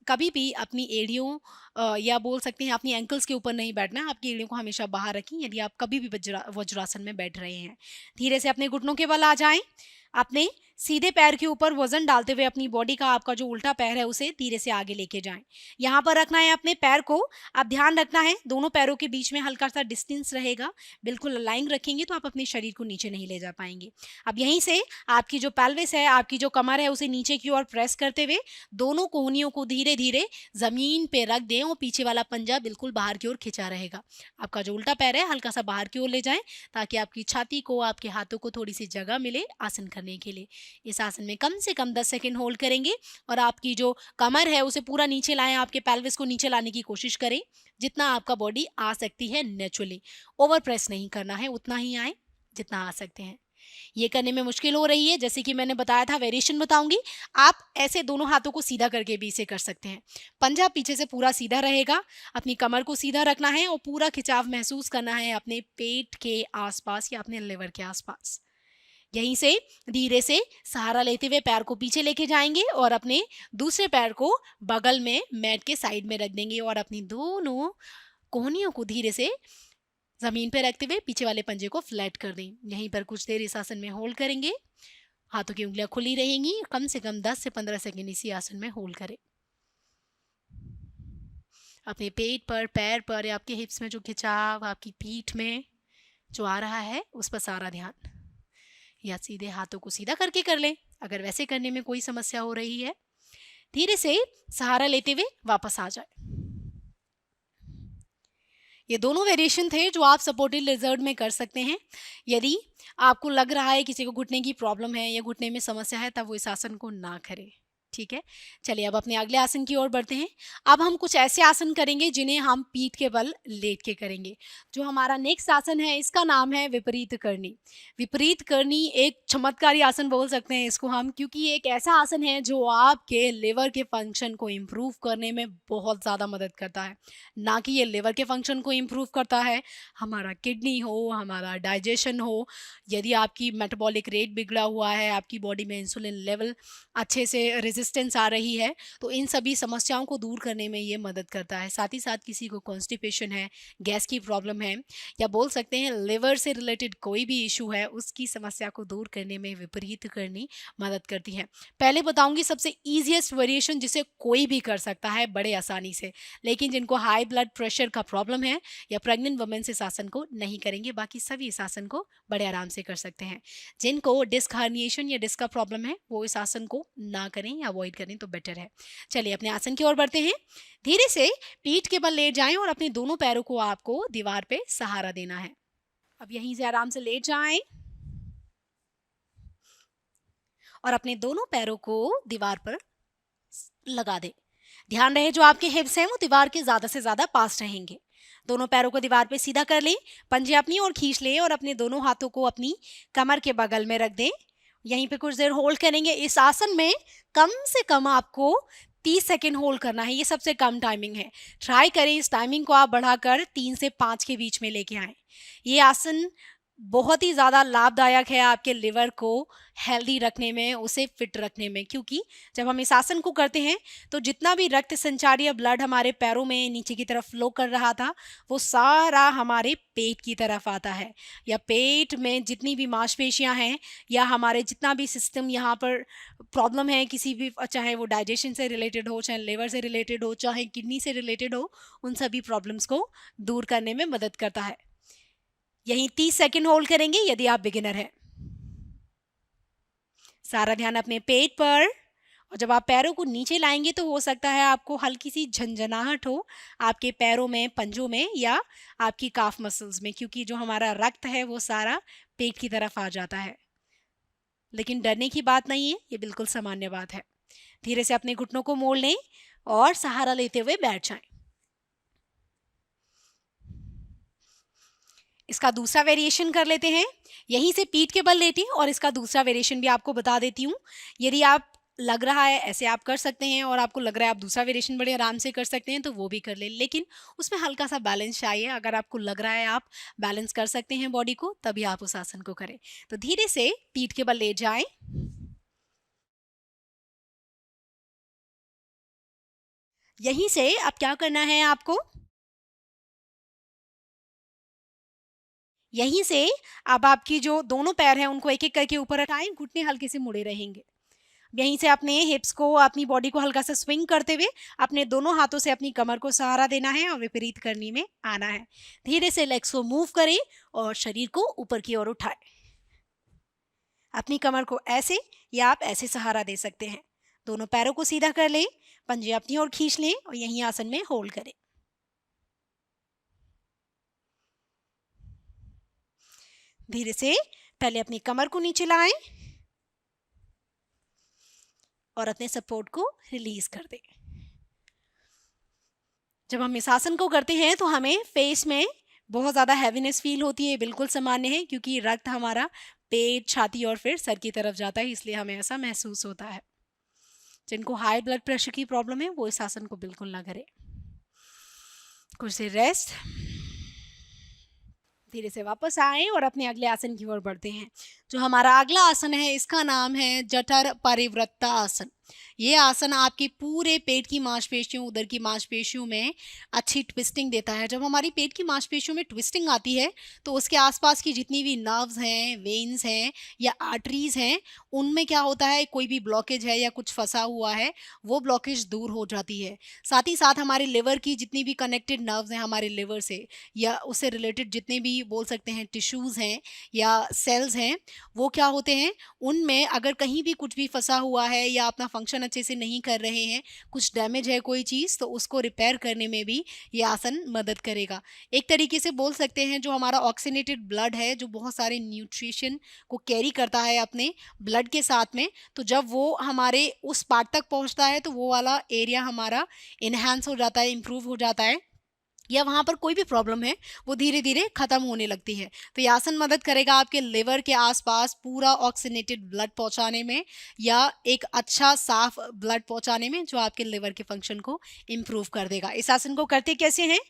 कभी भी अपनी एड़ियों या बोल सकते हैं अपनी एंकल्स के ऊपर नहीं बैठना है। आपकी एड़ियों को हमेशा बाहर रखें यदि आप कभी भी वज्रासन में बैठ रहे हैं। धीरे से अपने घुटनों के बल आ जाएं। अपने सीधे पैर के ऊपर वजन डालते हुए अपनी बॉडी का, आपका जो उल्टा पैर है उसे धीरे से आगे लेके जाएं। यहाँ पर रखना है अपने पैर को। अब ध्यान रखना है दोनों पैरों के बीच में हल्का सा डिस्टेंस रहेगा। बिल्कुल अलाइन रखेंगे तो आप अपने शरीर को नीचे नहीं ले जा पाएंगे। अब यहीं से आपकी जो पेल्विस है, आपकी जो कमर है, उसे नीचे की ओर प्रेस करते हुए दोनों कोहनियों को धीरे धीरे जमीन पे रख दें और पीछे वाला पंजा बिल्कुल बाहर की ओर खिंचा रहेगा। आपका जो उल्टा पैर है हल्का सा बाहर की ओर ले जाएं ताकि आपकी छाती को, आपके हाथों को थोड़ी सी जगह मिले आसन करने के लिए। इस आसन में कम से कम 10 सेकंड होल्ड करेंगे और आपकी जो कमर है उसे पूरा नीचे लाएं। आपके पेल्विस को नीचे लाने की कोशिश करें जितना आपका बॉडी आ सकती है नेचुरली। ओवर प्रेस नहीं करना है, उतना ही आए जितना आ सकते हैं। ये करने में मुश्किल हो रही है, जैसे कि मैंने बताया था, वेरिएशन बताऊंगी। आप ऐसे दोनों हाथों को सीधा करके भी इसे कर सकते हैं। पंजा पीछे से पूरा सीधा रहेगा। अपनी कमर को सीधा रखना है और पूरा खिंचाव महसूस करना है अपने पेट के आसपास या अपने लिवर के आसपास। यहीं से धीरे से सहारा लेते हुए पैर को पीछे लेके जाएंगे और अपने दूसरे पैर को बगल में मैट के साइड में रख देंगे और अपनी दोनों कोहनियों को धीरे से जमीन पर रखते हुए पीछे वाले पंजे को फ्लैट कर दें। यहीं पर कुछ देर इस आसन में होल्ड करेंगे। हाथों की उंगलियां खुली रहेंगी। कम से कम 10 से 15 सेकंड इसी आसन में होल्ड करें। अपने पेट पर, पैर पर या आपके हिप्स में जो खिंचाव, आपकी पीठ में जो आ रहा है उस पर सारा ध्यान। या सीधे हाथों को सीधा करके कर लें अगर वैसे करने में कोई समस्या हो रही है। धीरे से सहारा लेते हुए वापस आ जाए। ये दोनों वेरिएशन थे जो आप सपोर्टेड लिजर्ड में कर सकते हैं। यदि आपको लग रहा है किसी को घुटने की प्रॉब्लम है या घुटने में समस्या है, तब वो इस आसन को ना करें। ठीक है, चलिए अब अपने अगले आसन की ओर बढ़ते हैं। अब हम कुछ ऐसे आसन करेंगे जिन्हें हम पीठ के बल लेट के करेंगे। जो हमारा नेक्स्ट आसन है इसका नाम है विपरीत करनी। विपरीत करनी एक चमत्कारी आसन बोल सकते हैं इसको हम, क्योंकि ये एक ऐसा आसन है जो आपके लिवर के फंक्शन को इम्प्रूव करने में बहुत ज़्यादा मदद करता है। ना कि ये लिवर के फंक्शन को इम्प्रूव करता है, हमारा किडनी हो, हमारा डाइजेशन हो, यदि आपकी मेटाबॉलिक रेट बिगड़ा हुआ है, आपकी बॉडी में इंसुलिन लेवल अच्छे से रेजिस्टेंस आ रही है, तो इन सभी समस्याओं को दूर करने में ये मदद करता है। साथ ही साथ किसी को कॉन्स्टिपेशन है, गैस की प्रॉब्लम है, या बोल सकते हैं लिवर से रिलेटेड कोई भी इशू है, उसकी समस्या को दूर करने में विपरीत करनी मदद करती है। पहले बताऊंगी सबसे ईजिएस्ट वेरिएशन जिसे कोई भी कर सकता है बड़े आसानी से, लेकिन जिनको हाई ब्लड प्रेशर का प्रॉब्लम है या प्रेग्नेंट वुमेन इस आसन को नहीं करेंगे, बाकी सभी इस आसन को बड़े आराम से कर सकते हैं। जिनको डिस्क हर्निएशन या डिस्क का प्रॉब्लम है वो इस आसन को ना करें या अवॉइड करें तो बेटर है। चलिए अपने आसन की ओर बढ़ते हैं। धीरे से पीठ के बल लेट जाएं और अपने दोनों पैरों को आपको दीवार पे सहारा देना है। अब यहीं से आराम से लेट जाएं और अपने दोनों पैरों को दीवार पर लगा दें। ध्यान रहे जो आपके हिप्स हैं वो दीवार के ज्यादा से ज्यादा पास रहेंगे। दोनों पैरों को दीवार पे सीधा कर लें, पंजे अपनी ओर खींच लें और अपने दोनों हाथों को अपनी कमर के बगल में रख दें। यहीं पे कुछ देर होल्ड करेंगे। इस आसन में कम से कम आपको 30 सेकेंड होल्ड करना है, ये सबसे कम टाइमिंग है। ट्राई करें इस टाइमिंग को आप बढ़ाकर 3 से 5 के बीच में लेके आएं। ये आसन बहुत ही ज़्यादा लाभदायक है आपके लिवर को हेल्दी रखने में, उसे फिट रखने में, क्योंकि जब हम इस आसन को करते हैं तो जितना भी रक्त संचार या ब्लड हमारे पैरों में नीचे की तरफ फ्लो कर रहा था वो सारा हमारे पेट की तरफ आता है, या पेट में जितनी भी मांसपेशियां हैं या हमारे जितना भी सिस्टम यहाँ पर प्रॉब्लम है किसी भी, चाहे वो डाइजेशन से रिलेटेड हो, चाहे लिवर से रिलेटेड हो, चाहे किडनी से रिलेटेड हो, उन सभी प्रॉब्लम्स को दूर करने में मदद करता है। यहीं 30 सेकेंड होल्ड करेंगे यदि आप बिगिनर हैं। सारा ध्यान अपने पेट पर, और जब आप पैरों को नीचे लाएंगे तो हो सकता है आपको हल्की सी झंझनाहट हो आपके पैरों में, पंजों में या आपकी काफ मसल्स में, क्योंकि जो हमारा रक्त है वो सारा पेट की तरफ आ जाता है। लेकिन डरने की बात नहीं है, ये बिल्कुल सामान्य बात है। धीरे से अपने घुटनों को मोड़ लें और सहारा लेते हुए बैठ जाएं। इसका दूसरा वेरिएशन कर लेते हैं। यहीं से पीठ के बल लेटें और इसका दूसरा वेरिएशन भी आपको बता देती हूँ। यदि आप लग रहा है ऐसे आप कर सकते हैं और आपको लग रहा है आप दूसरा वेरिएशन बड़े आराम से कर सकते हैं तो वो भी कर लें, लेकिन उसमें हल्का सा बैलेंस चाहिए। अगर आपको लग रहा है आप बैलेंस कर सकते हैं बॉडी को, तभी आप उस आसन को करें। तो धीरे से पीठ के बल लेट जाएं। यहीं से अब क्या करना है आपको, यहीं से अब आपकी जो दोनों पैर हैं उनको एक एक करके ऊपर उठाएं, घुटने हल्के से मुड़े रहेंगे। यहीं से अपने हिप्स को, अपनी बॉडी को हल्का सा स्विंग करते हुए अपने दोनों हाथों से अपनी कमर को सहारा देना है और विपरीत करनी में आना है। धीरे से लेग्स को मूव करें और शरीर को ऊपर की ओर उठाएं। अपनी कमर को ऐसे या आप ऐसे सहारा दे सकते हैं। दोनों पैरों को सीधा कर लें, पंजे अपनी ओर खींच लें और यहीं आसन में होल्ड करें। धीरे से पहले अपनी कमर को नीचे लाएं और अपने सपोर्ट को रिलीज कर दें। जब हम इस आसन को करते हैं तो हमें फेस में बहुत ज़्यादा हैवीनेस फील होती है, बिल्कुल सामान्य है, क्योंकि रक्त हमारा पेट, छाती और फिर सर की तरफ जाता है, इसलिए हमें ऐसा महसूस होता है। जिनको हाई ब्लड प्रेशर की प्रॉब्लम है वो इस आसन को बिल्कुल ना करें। कुछ देर रेस्ट। धीरे से वापस आएं और अपने अगले आसन की ओर बढ़ते हैं। जो हमारा अगला आसन है इसका नाम है जठर परिवृत्ता आसन। ये आसन आपके पूरे पेट की मांसपेशियों, उदर की मांसपेशियों में अच्छी ट्विस्टिंग देता है। जब हमारी पेट की मांसपेशियों में ट्विस्टिंग आती है तो उसके आसपास की जितनी भी नर्व्स हैं, वेन्स हैं या आर्टरीज हैं, उनमें क्या होता है, कोई भी ब्लॉकेज है या कुछ फंसा हुआ है, वो ब्लॉकेज दूर हो जाती है। साथ ही साथ हमारे लिवर की जितनी भी कनेक्टेड नर्व्स हैं हमारे लिवर से, या उससे रिलेटेड जितने भी बोल सकते हैं टिश्यूज़ हैं या सेल्स हैं, वो क्या होते हैं, उनमें अगर कहीं भी कुछ भी फंसा हुआ है या अपना फंक्शन अच्छे से नहीं कर रहे हैं, कुछ डैमेज है कोई चीज़, तो उसको रिपेयर करने में भी ये आसन मदद करेगा। एक तरीके से बोल सकते हैं जो हमारा ऑक्सीनेटेड ब्लड है, जो बहुत सारे न्यूट्रिशन को कैरी करता है अपने ब्लड के साथ में, तो जब वो हमारे उस पार्ट तक पहुंचता है तो वो वाला एरिया हमारा इन्हांस हो जाता है, इम्प्रूव हो जाता है, या वहाँ पर कोई भी प्रॉब्लम है वो धीरे धीरे खत्म होने लगती है। तो ये आसन मदद करेगा आपके लिवर के आसपास पूरा ऑक्सीनेटेड ब्लड पहुँचाने में, या एक अच्छा साफ ब्लड पहुँचाने में, जो आपके लिवर के फंक्शन को इम्प्रूव कर देगा। इस आसन को करते कैसे हैं?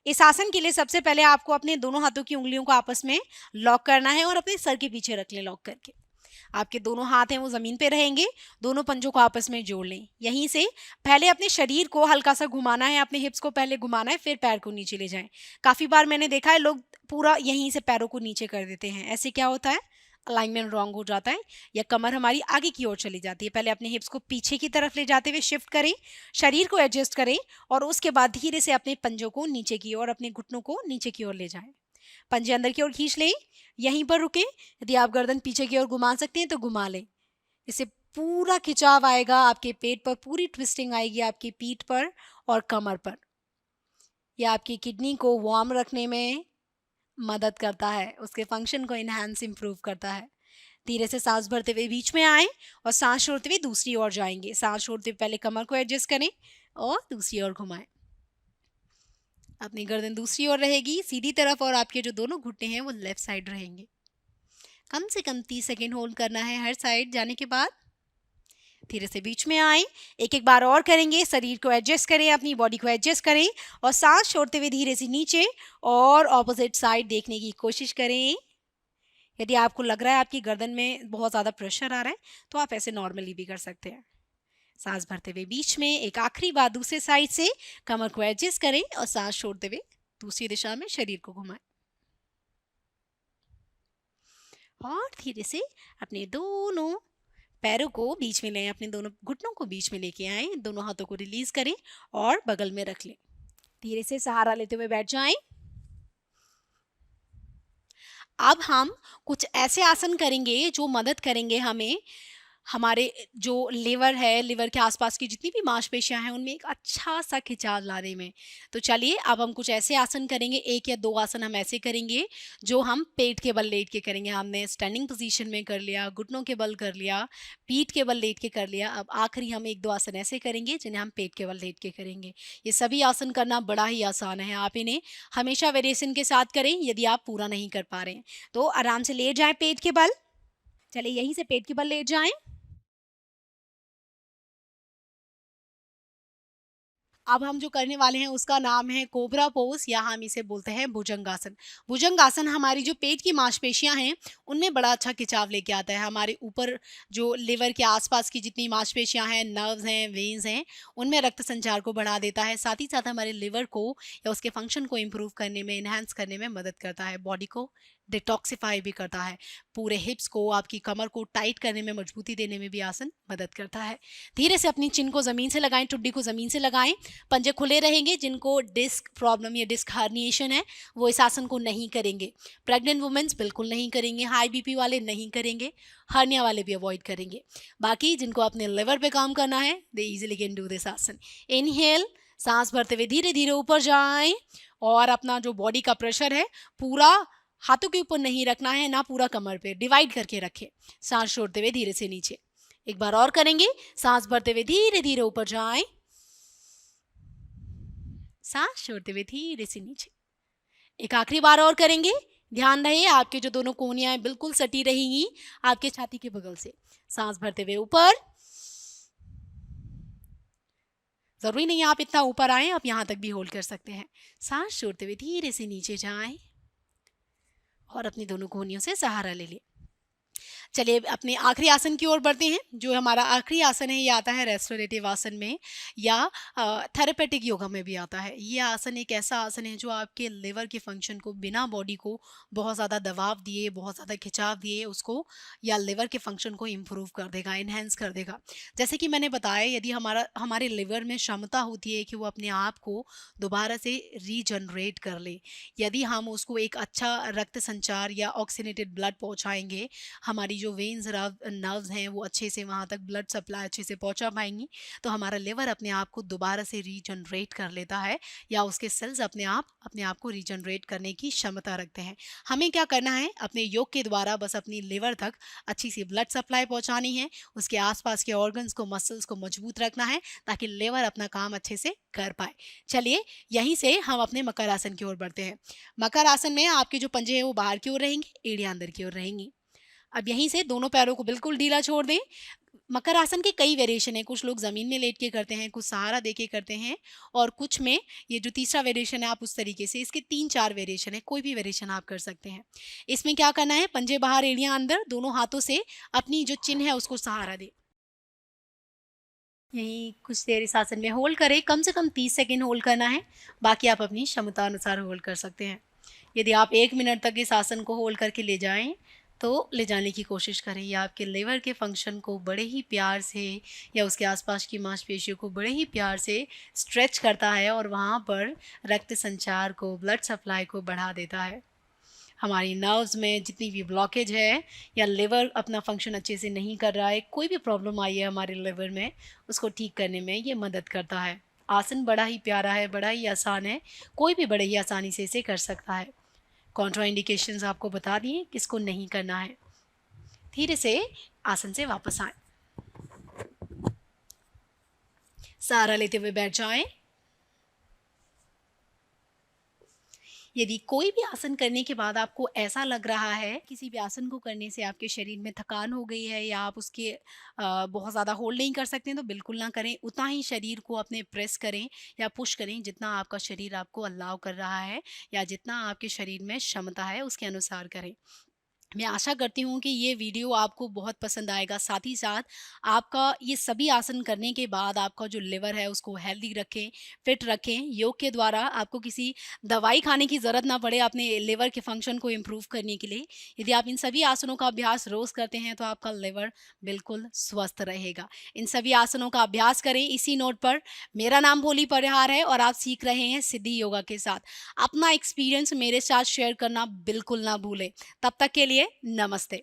इस आसन के लिए सबसे पहले आपको अपने दोनों हाथों की उंगलियों को आपस में लॉक करना है और अपने सर के पीछे रख लें लॉक करके। आपके दोनों हाथ हैं वो ज़मीन पे रहेंगे, दोनों पंजों को आपस में जोड़ लें। यहीं से पहले अपने शरीर को हल्का सा घुमाना है, अपने हिप्स को पहले घुमाना है, फिर पैर को नीचे ले जाएं। काफ़ी बार मैंने देखा है लोग पूरा यहीं से पैरों को नीचे कर देते हैं। ऐसे क्या होता है, अलाइनमेंट रॉन्ग हो जाता है या कमर हमारी आगे की ओर चली जाती है। पहले अपने हिप्स को पीछे की तरफ ले जाते हुए शिफ्ट करें, शरीर को एडजस्ट करें और उसके बाद धीरे से अपने पंजों को नीचे की ओर, अपने घुटनों को नीचे की ओर ले जाएं। पंजे अंदर की ओर खींच लें, यहीं पर रुकें। यदि आप गर्दन पीछे की ओर घुमा सकते हैं तो घुमा लें। इससे पूरा खिंचाव आएगा आपके पेट पर, पूरी ट्विस्टिंग आएगी आपकी पीठ पर और कमर पर। यह आपकी किडनी को वार्म रखने में मदद करता है, उसके फंक्शन को इन्हांस इम्प्रूव करता है। धीरे से सांस भरते हुए बीच में आए और सांस छोड़ते हुए दूसरी ओर जाएंगे। सांस छोड़ते हुए पहले कमर को एडजस्ट करें और दूसरी ओर घुमाएं। अपनी गर्दन दूसरी ओर रहेगी सीधी तरफ और आपके जो दोनों घुटने हैं वो लेफ्ट साइड रहेंगे। कम से कम 30 सेकेंड होल्ड करना है हर साइड जाने के बाद। धीरे से बीच में आए, एक एक बार और करेंगे। शरीर को एडजस्ट करें, अपनी बॉडी को एडजस्ट करें और सांस छोड़ते हुए धीरे से नीचे और ऑपोजिट साइड देखने की कोशिश करें। यदि आपको लग रहा है आपकी गर्दन में बहुत ज़्यादा प्रेशर आ रहा है तो आप ऐसे नॉर्मली भी कर सकते हैं। सांस भरते हुए बीच में, एक आखिरी बार दूसरे साइड से कमर को एडजस्ट करें और सांस छोड़ते हुए दूसरी दिशा में शरीर को घुमाएं और धीरे से अपने दोनों पैरों को बीच में लें, अपने दोनों घुटनों को बीच में लेके आएं, दोनों हाथों को रिलीज करें और बगल में रख लें। धीरे से सहारा लेते हुए बैठ जाएं। अब हम कुछ ऐसे आसन करेंगे जो मदद करेंगे हमें, हमारे जो लिवर है, लिवर के आसपास की जितनी भी मांसपेशियां हैं उनमें एक अच्छा सा खिंचाव लाने में। तो चलिए अब हम कुछ ऐसे आसन करेंगे, एक या दो आसन हम ऐसे करेंगे जो हम पेट के बल लेट के करेंगे। हमने स्टैंडिंग पोजीशन में कर लिया, घुटनों के बल कर लिया, पीठ के बल लेट के कर लिया। अब आखिरी हम एक दो आसन ऐसे करेंगे जिन्हें हम पेट के बल लेट के करेंगे। ये सभी आसन करना बड़ा ही आसान है, आप इन्हें हमेशा वेरिएशन के साथ करें। यदि आप पूरा नहीं कर पा रहे हैं तो आराम से लेट जाएं पेट के बल। चलिए यहीं से पेट के बल लेट जाएं। अब हम जो करने वाले हैं उसका नाम है कोबरा पोज, या हम इसे बोलते हैं भुजंगासन। भुजंगासन हमारी जो पेट की मांसपेशियां हैं उनमें बड़ा अच्छा खिंचाव लेके आता है। हमारे ऊपर जो लिवर के आसपास की जितनी मांसपेशियां हैं, नर्व्स हैं, वेन्स हैं, उनमें रक्त संचार को बढ़ा देता है। साथ ही साथ हमारे लिवर को या उसके फंक्शन को इम्प्रूव करने में, इन्हांस करने में मदद करता है। बॉडी को डिटॉक्सिफाई भी करता है। पूरे हिप्स को, आपकी कमर को टाइट करने में, मजबूती देने में भी आसन मदद करता है। धीरे से अपनी चिन को ज़मीन से लगाएं, टुड्डी को ज़मीन से लगाएं। पंजे खुले रहेंगे। जिनको डिस्क प्रॉब्लम या डिस्क हार्निएशन है वो इस आसन को नहीं करेंगे। प्रेग्नेंट वुमेन्स बिल्कुल नहीं करेंगे, हाई बीपी वाले नहीं करेंगे, हर्निया वाले भी अवॉइड करेंगे। बाकी जिनको अपने लिवर पे काम करना है they easily can do this आसन। इनहेल, सांस भरते हुए धीरे धीरे ऊपर जाएं और अपना जो बॉडी का प्रेशर है पूरा हाथों के ऊपर नहीं रखना है, ना पूरा कमर पे, डिवाइड करके रखें। सांस छोड़ते हुए धीरे से नीचे। एक बार और करेंगे। सांस भरते हुए धीरे धीरे ऊपर जाएं, सांस छोड़ते हुए धीरे से नीचे। एक आखिरी बार और करेंगे। ध्यान रहे आपके जो दोनों कोहनियां बिल्कुल सटी रहेंगी आपके छाती के बगल से। सांस भरते हुए ऊपर। जरूरी नहीं आप इतना ऊपर आए, आप यहां तक भी होल्ड कर सकते हैं। सांस छोड़ते हुए धीरे से नीचे जाएं और अपनी दोनों कोहनियों से सहारा ले लें। चलिए अपने आखिरी आसन की ओर बढ़ते हैं। जो हमारा आखिरी आसन है ये आता है रेस्टोरेटिव आसन में, या थेरेपेटिक योगा में भी आता है। ये आसन एक ऐसा आसन है जो आपके लिवर के फंक्शन को, बिना बॉडी को बहुत ज़्यादा दबाव दिए, बहुत ज़्यादा खिंचाव दिए, उसको या लिवर के फंक्शन को इम्प्रूव कर देगा, इन्हेंस कर देगा। जैसे कि मैंने बताया, यदि हमारे लिवर में क्षमता होती है कि वो अपने आप को दोबारा से रीजनरेट कर ले, यदि हम उसको एक अच्छा रक्त संचार या ऑक्सीनेटेड ब्लड पहुँचाएंगे, हमारी जो वेन्स नर्व्स हैं वो अच्छे से वहाँ तक ब्लड सप्लाई अच्छे से पहुँचा पाएंगी, तो हमारा लिवर अपने आप को दोबारा से रीजनरेट कर लेता है, या उसके सेल्स अपने आप को रीजनरेट करने की क्षमता रखते हैं। हमें क्या करना है, अपने योग के द्वारा बस अपनी लिवर तक अच्छी सी ब्लड सप्लाई पहुँचानी है, उसके आसपास के ऑर्गन्स को, मसल्स को मजबूत रखना है ताकि लिवर अपना काम अच्छे से कर पाए। चलिए यहीं से हम अपने मकर आसन की ओर बढ़ते हैं। मकर आसन में आपके जो पंजे हैं वो बाहर की ओर रहेंगे, एड़ियां अंदर की ओर रहेंगी। अब यहीं से दोनों पैरों को बिल्कुल ढीला छोड़ दें। मकर आसन के कई वेरिएशन है, कुछ लोग जमीन में लेट के करते हैं, कुछ सहारा दे के करते हैं, और कुछ में ये जो तीसरा वेरिएशन है आप उस तरीके से, इसके 3-4 वेरिएशन है, कोई भी वेरिएशन आप कर सकते हैं। इसमें क्या करना है, पंजे बाहर एड़ियां अंदर, दोनों हाथों से अपनी जो चिन्ह है उसको सहारा दे। यही कुछ देर इस आसन में होल्ड करें, कम से कम 30 सेकेंड होल्ड करना है, बाकी आप अपनी क्षमता अनुसार होल्ड कर सकते हैं। यदि आप 1 मिनट तक इस आसन को होल्ड करके ले जाएं तो ले जाने की कोशिश करें। यह आपके लिवर के फंक्शन को बड़े ही प्यार से, या उसके आसपास की मांसपेशियों को बड़े ही प्यार से स्ट्रेच करता है और वहाँ पर रक्त संचार को, ब्लड सप्लाई को बढ़ा देता है। हमारी नर्व्स में जितनी भी ब्लॉकेज है, या लिवर अपना फंक्शन अच्छे से नहीं कर रहा है, कोई भी प्रॉब्लम आई है हमारे लिवर में, उसको ठीक करने में ये मदद करता है। आसन बड़ा ही प्यारा है, बड़ा ही आसान है, कोई भी बड़े ही आसानी से इसे कर सकता है। कॉन्ट्रा इंडिकेशंस आपको बता दिए किसको नहीं करना है। धीरे से आसन से वापस आएं, सहारा लेते हुए बैठ जाएं। यदि कोई भी आसन करने के बाद आपको ऐसा लग रहा है, किसी भी आसन को करने से आपके शरीर में थकान हो गई है, या आप उसके बहुत ज़्यादा होल्ड नहीं कर सकते हैं, तो बिल्कुल ना करें। उतना ही शरीर को अपने प्रेस करें या पुश करें जितना आपका शरीर आपको अलाउ कर रहा है, या जितना आपके शरीर में क्षमता है उसके अनुसार करें। मैं आशा करती हूँ कि ये वीडियो आपको बहुत पसंद आएगा। साथ ही साथ आपका ये सभी आसन करने के बाद आपका जो लिवर है उसको हेल्दी रखें, फिट रखें। योग के द्वारा आपको किसी दवाई खाने की ज़रूरत ना पड़े अपने लिवर के फंक्शन को इम्प्रूव करने के लिए। यदि आप इन सभी आसनों का अभ्यास रोज़ करते हैं तो आपका लिवर बिल्कुल स्वस्थ रहेगा। इन सभी आसनों का अभ्यास करें। इसी नोट पर मेरा नाम भोली परिहार है और आप सीख रहे हैं सिद्धि योगा के साथ। अपना एक्सपीरियंस मेरे साथ शेयर करना बिल्कुल ना भूलें। तब तक के लिए नमस्ते।